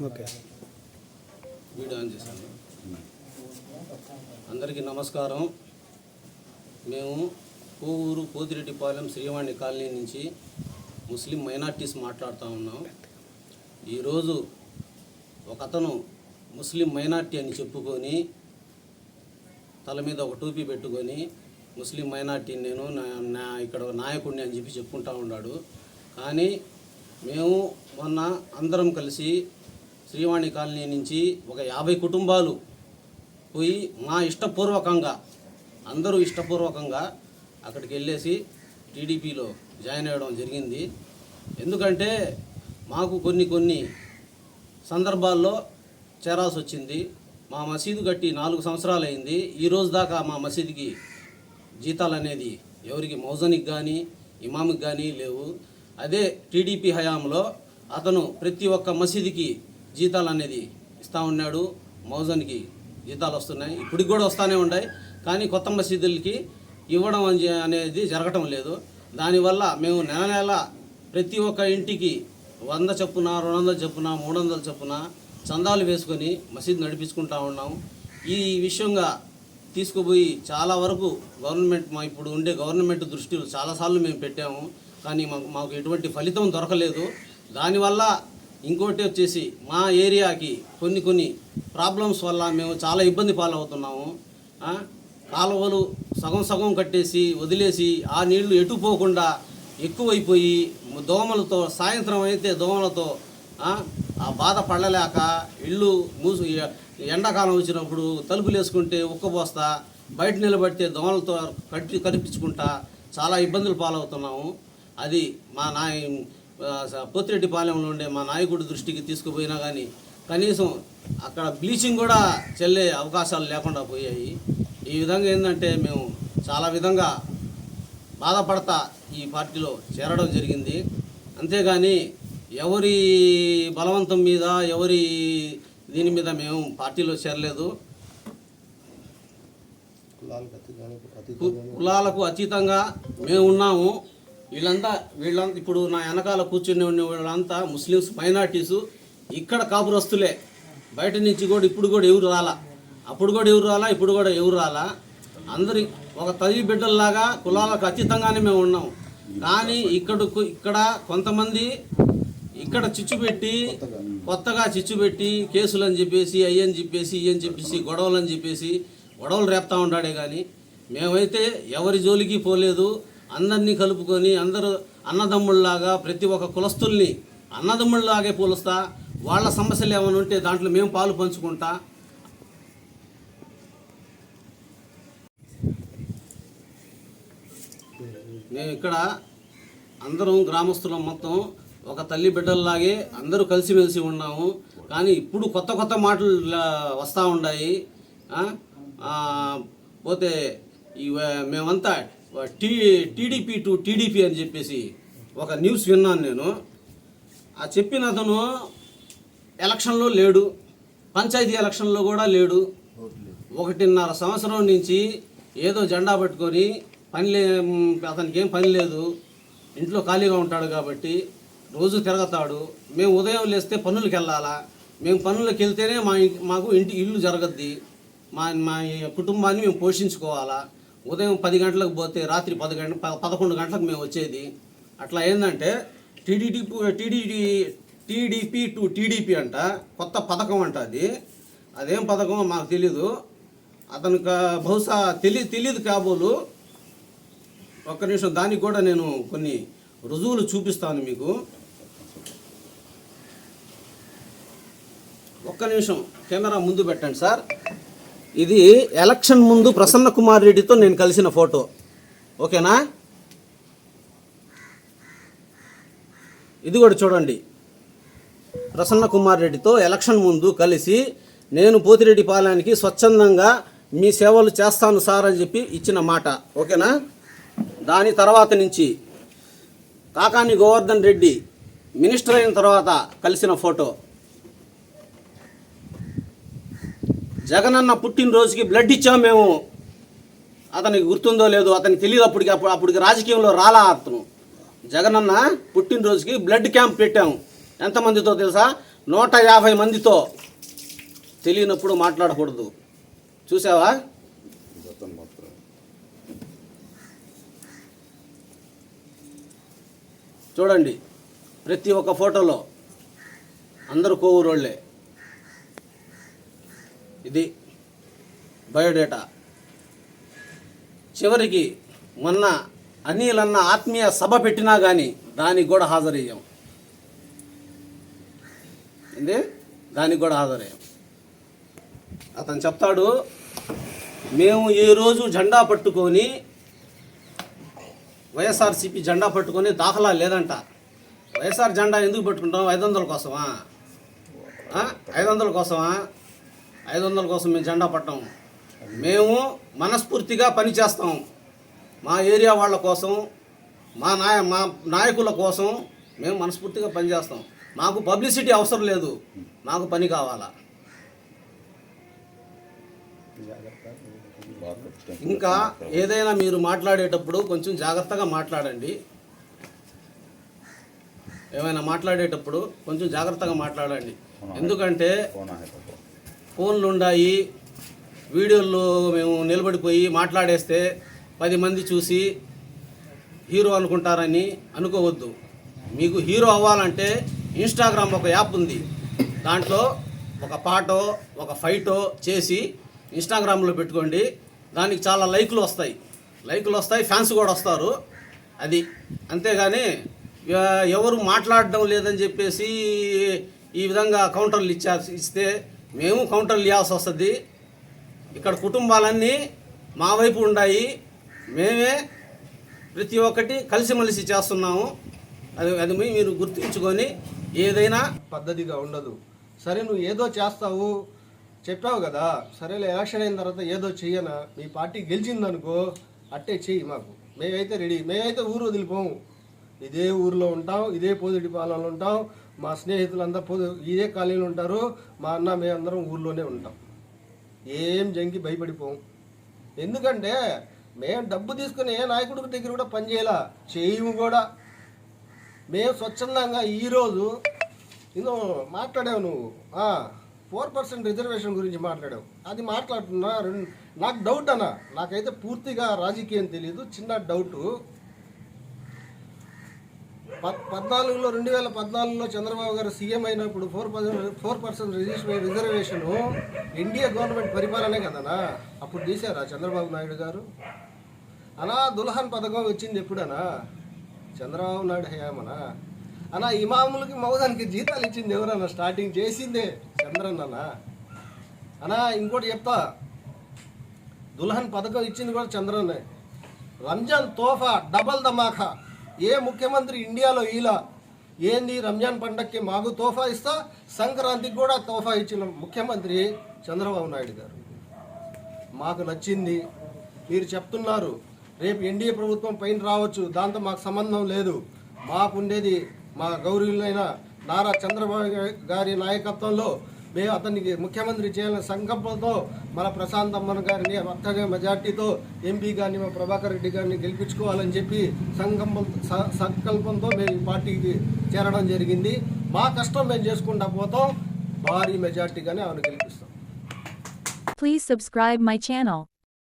Okay video on చేశాను. అందరికీ నమస్కారం. మేము కోవూరు పోతిరెడ్డిపాలెం శ్రీవాణి కాలనీ నుంచి ముస్లిం మైనార్టీస్ మాట్లాడుతూ ఉన్నాం. ఈరోజు ఒకతను ముస్లిం మైనార్టీ అని చెప్పుకొని తల మీద ఒక టోపీ పెట్టుకొని ముస్లిం మైనార్టీ నేను ఇక్కడ నాయకుడిని అని చెప్పి చెప్పుకుంటూ ఉన్నాడు. కానీ మేము మొన్న అందరం కలిసి శ్రీవాణి కాలనీ నుంచి ఒక 50 కుటుంబాలు పోయి మా ఇష్టపూర్వకంగా అందరూ ఇష్టపూర్వకంగా అక్కడికి వెళ్ళేసి టీడీపీలో జాయిన్ అవ్వడం జరిగింది. ఎందుకంటే మాకు కొన్ని సందర్భాల్లో చేరాల్సి వచ్చింది. మా మసీదు కట్టి 4 సంవత్సరాలు అయింది. ఈరోజు దాకా మా మసీదుకి జీతాలు అనేది ఎవరికి మౌజానికి కానీ ఇమాముకి కానీ లేవు. అదే టీడీపీ హయాంలో అతను ప్రతి ఒక్క మసీదుకి జీతాలు అనేది ఇస్తూ ఉన్నాడు. మౌజానికి జీతాలు వస్తున్నాయి, ఇప్పటికి కూడా వస్తూనే ఉన్నాయి. కానీ కొత్త మసీదులకి ఇవ్వడం అనేది జరగటం లేదు. దానివల్ల మేము నెల ప్రతి ఒక్క ఇంటికి 100 చొప్పున 200 చొప్పున 300 చొప్పున చందాలు వేసుకొని మసీదు నడిపించుకుంటూ ఉన్నాం. ఈ విషయంగా తీసుకుపోయి చాలా వరకు గవర్నమెంట్ ఇప్పుడు ఉండే గవర్నమెంట్ దృష్టిలో చాలాసార్లు మేము పెట్టాము. కానీ మాకు ఎటువంటి ఫలితం దొరకలేదు. దానివల్ల ఇంకోటి వచ్చేసి మా ఏరియాకి కొన్ని ప్రాబ్లమ్స్ వల్ల మేము చాలా ఇబ్బంది పాలవుతున్నాము. కాలువలు సగం కట్టేసి వదిలేసి ఆ నీళ్లు ఎటు పోకుండా ఎక్కువైపోయి దోమలతో సాయంత్రం అయితే దోమలతో ఆ బాధ పడలేక ఇళ్ళు ఎండాకాలం వచ్చినప్పుడు తలుపులు వేసుకుంటే ఉక్కబోస్తా బయట నిలబడితే దోమలతో కనిపించుకుంటా చాలా ఇబ్బందులు పాలవుతున్నాము. అది మా పోతిరెడ్డిపాలెంలో ఉండే మా నాయకుడి దృష్టికి తీసుకుపోయినా కానీ కనీసం అక్కడ బ్లీచింగ్ కూడా చల్లే అవకాశాలు లేకుండా పోయాయి. ఈ విధంగా ఏంటంటే మేము చాలా విధంగా బాధపడతా ఈ పార్టీలో చేరడం జరిగింది. అంతేగాని ఎవరి బలవంతం మీద ఎవరి దీని మీద మేము పార్టీలో చేరలేదు. కులాలకు అతీతంగా మేము ఉన్నాము. వీళ్ళంతా ఇప్పుడు నా వెనకాల కూర్చుని ఉన్న వీళ్ళంతా ముస్లిమ్స్ మైనార్టీసు ఇక్కడ కాపురస్తులే. బయట నుంచి కూడా ఇప్పుడు కూడా ఎవరు రాలా, అప్పుడు కూడా ఎవరు రాలా, ఇప్పుడు కూడా ఎవరు రాలా. అందరి ఒక తల్లి బిడ్డల్లాగా కులాలకు అతీతంగానే మేము ఉన్నాం. కానీ ఇక్కడ కొంతమంది ఇక్కడ కొత్తగా చిచ్చు పెట్టి కేసులు అని చెప్పేసి అయ్యని చెప్పేసి ఇయ్యని చెప్పేసి గొడవలు అని చెప్పేసి గొడవలు రేపుతూ ఉంటాడే. కానీ మేమైతే ఎవరి జోలికి పోలేదు. అందరినీ కలుపుకొని అందరూ అన్నదమ్ముళ్ళలాగా ప్రతి ఒక్క కులస్తుల్ని అన్నదమ్ముళ్ళలాగే పోలుస్తా. వాళ్ళ సమస్యలు ఏమైనా ఉంటే దాంట్లో మేము పాలు పంచుకుంటా. మేము ఇక్కడ అందరం గ్రామస్తులం మొత్తం ఒక తల్లి బిడ్డల్లాగే అందరూ కలిసిమెలిసి ఉన్నాము. కానీ ఇప్పుడు కొత్త మాటలు వస్తూ ఉన్నాయి. పోతే మేమంతా టీడీపీ టు టీడీపీ అని చెప్పేసి ఒక న్యూస్ విన్నాను నేను. ఆ చెప్పిన అతను ఎలక్షన్లో లేడు, పంచాయతీ ఎలక్షన్లో కూడా లేడు. 1.5 సంవత్సరం నుంచి ఏదో జెండా పట్టుకొని అతనికి ఏం పని లేదు, ఇంట్లో ఖాళీగా ఉంటాడు కాబట్టి రోజు తిరగతాడు. మేము ఉదయం లేస్తే పనులకు వెళ్ళాలా, మేము పనులకు వెళ్తేనే మాకు ఇల్లు జరగద్ది, మా కుటుంబాన్ని మేము పోషించుకోవాలా. ఉదయం 10 గంటలకు పోతే రాత్రి 11 గంటలకు మేము వచ్చేది. అట్లా ఏంటంటే టీడీపీ టు టీడీపీ అంట, కొత్త పథకం అంట. అదేం పథకం మాకు తెలీదు. అతనికి బహుశా తెలియదు కాబోలు. ఒక్క నిమిషం, దానికి కూడా నేను కొన్ని రుజువులు చూపిస్తాను మీకు. ఒక్క నిమిషం కెమెరా ముందు పెట్టండి సార్. ఇది ఎలక్షన్ ముందు ప్రసన్న కుమార్ రెడ్డితో నేను కలిసిన ఫోటో, ఓకేనా? ఇది కూడా చూడండి. ప్రసన్న కుమార్ రెడ్డితో ఎలక్షన్ ముందు కలిసి నేను పోతిరెడ్డిపాలెంకి స్వచ్ఛందంగా మీ సేవలు చేస్తాను సార్ అని చెప్పి ఇచ్చిన మాట, ఓకేనా? దాని తర్వాత నుంచి కాకాని గోవర్ధన్ రెడ్డి మినిస్టర్ అయిన తర్వాత కలిసిన ఫోటో. జగనన్న పుట్టినరోజుకి బ్లడ్ ఇచ్చాం మేము. అతనికి గుర్తుందో లేదో, అతనికి తెలియదు. అప్పటికి రాజకీయంలో రాలా అతను. జగనన్న పుట్టినరోజుకి బ్లడ్ క్యాంప్ పెట్టాము. ఎంతమందితో తెలుసా? 150 మందితో తెలియనప్పుడు మాట్లాడకూడదు. చూసావా? చూడండి, ప్రతి ఒక్క ఫోటోలో అందరూ కోవూరోళ్ళే. ఇది బయోడేటా. చివరికి మొన్న అనిల్ అన్న ఆత్మీయ సభ పెట్టినా కానీ దానికి కూడా హాజరయ్యాం. దానికి కూడా హాజరయ్యాం. అతను చెప్తాడు, మేము ఏ రోజు జెండా పట్టుకొని వైఎస్ఆర్సీపీ జెండా పట్టుకొని దాఖలా లేదంట. వైఎస్ఆర్ జెండా ఎందుకు పట్టుకుంటాం? 500 కోసమా? 500 కోసమా? 500 కోసం మేము జెండా పట్టాం. మేము మనస్ఫూర్తిగా పనిచేస్తాం. మా ఏరియా వాళ్ళ కోసం, మా నాయకుల కోసం మేము మనస్ఫూర్తిగా పనిచేస్తాం. మాకు పబ్లిసిటీ అవసరం లేదు, మాకు పని కావాలా. ఇంకా ఏదైనా మీరు మాట్లాడేటప్పుడు కొంచెం జాగ్రత్తగా మాట్లాడండి. ఏమైనా మాట్లాడేటప్పుడు కొంచెం జాగ్రత్తగా మాట్లాడండి. ఎందుకంటే ఫోన్లు ఉన్నాయి, వీడియోల్లో మేము నిలబడిపోయి మాట్లాడేస్తే 10 మంది చూసి హీరో అనుకుంటారని అనుకోవద్దు. మీకు హీరో అవ్వాలంటే ఇన్స్టాగ్రామ్ ఒక యాప్ ఉంది. దాంట్లో ఒక పాటో ఒక ఫైటో చేసి ఇన్స్టాగ్రామ్లో పెట్టుకోండి. దానికి చాలా లైకులు వస్తాయి, ఫ్యాన్స్ కూడా వస్తారు. అది అంతేగాని ఎవరు మాట్లాడడం లేదని చెప్పేసి ఈ విధంగా కౌంటర్లు ఇస్తే మేము కౌంటర్లు ఇవ్వాల్సి వస్తుంది. ఇక్కడ కుటుంబాలన్నీ మా వైపు ఉన్నాయి. మేమే ప్రతి ఒక్కటి కలిసిమెలిసి చేస్తున్నాము. అది మీరు గుర్తుంచుకొని ఏదైనా పద్ధతిగా ఉండదు. సరే, నువ్వు ఏదో చేస్తావు చెప్పావు కదా, సరేలే ఎలక్షన్ అయిన తర్వాత ఏదో చెయ్యనా, మీ పార్టీ గెలిచిందనుకో అట్టే చెయ్యి. మాకు మేమైతే రెడీ. మేమైతే ఊరు వదిలిపోము. ఇదే ఊరిలో ఉంటాం, ఇదే పోదిటిపాలెంలో ఉంటాం. మా స్నేహితులందరూ ఇదే కాలనీలో ఉంటారు. మా అన్న మేమందరం ఊర్లోనే ఉంటాం. ఏం జంకి భయపడిపోం. ఎందుకంటే మేము డబ్బు తీసుకుని ఏ నాయకుడి దగ్గర కూడా పనిచేయాలా, చేయము కూడా. మేము స్వచ్ఛందంగా ఈరోజు ఇందులో మాట్లాడావు నువ్వు 4% రిజర్వేషన్ గురించి మాట్లాడావు. అది మాట్లాడుతున్నా నాకు డౌట్ అన్న. నాకైతే పూర్తిగా రాజకీయం తెలియదు, చిన్న డౌటు. 2014లో చంద్రబాబు గారు సీఎం అయినప్పుడు 4% రిజర్వేషను ఎన్డీఏ గవర్నమెంట్ పరిపాలనే కదనా, అప్పుడు తీశారా చంద్రబాబు నాయుడు గారు? అనా దుల్హన్ పథకం వచ్చింది ఎప్పుడనా? చంద్రబాబు నాయుడు హయామనా? అనా ఇమాములకి మౌదానికి జీతాలు ఇచ్చింది ఎవరన్నా? స్టార్టింగ్ చేసిందే చంద్రన్న. అనా ఇంకోటి చెప్తా, దుల్హన్ పథకం ఇచ్చింది కూడా చంద్రన్నే. రంజాన్ తోఫా డబల్ ధమాకా ఏ ముఖ్యమంత్రి ఇండియాలో ఇలా ఏంది? రంజాన్ పండగకి మాకు తోఫా ఇస్తా, సంక్రాంతికి కూడా తోఫా ఇచ్చిన ముఖ్యమంత్రి చంద్రబాబు నాయుడు గారు. మాకు నచ్చింది. మీరు చెప్తున్నారు రేపు ఎన్డీఏ ప్రభుత్వం పైన రావచ్చు, దాంతో మాకు సంబంధం లేదు. మాకుండేది మా గౌరవులైన నారా చంద్రబాబు గారి నాయకత్వంలో మేము అతనికి ముఖ్యమంత్రి చేయాలని సంకల్పంతో మన ప్రశాంత్ అమ్మన్ గారిని అత్తగా మెజార్టీతో ఎంపీ గారిని మా ప్రభాకర్ రెడ్డి గారిని గెలిపించుకోవాలని చెప్పి సంకల్పంతో మేము ఈ పార్టీకి చేరడం జరిగింది. మా కష్టం మేము చేసుకుంటా పోతాం, భారీ మెజార్టీగానే ఆమెను గెలిపిస్తాం. Please subscribe my channel.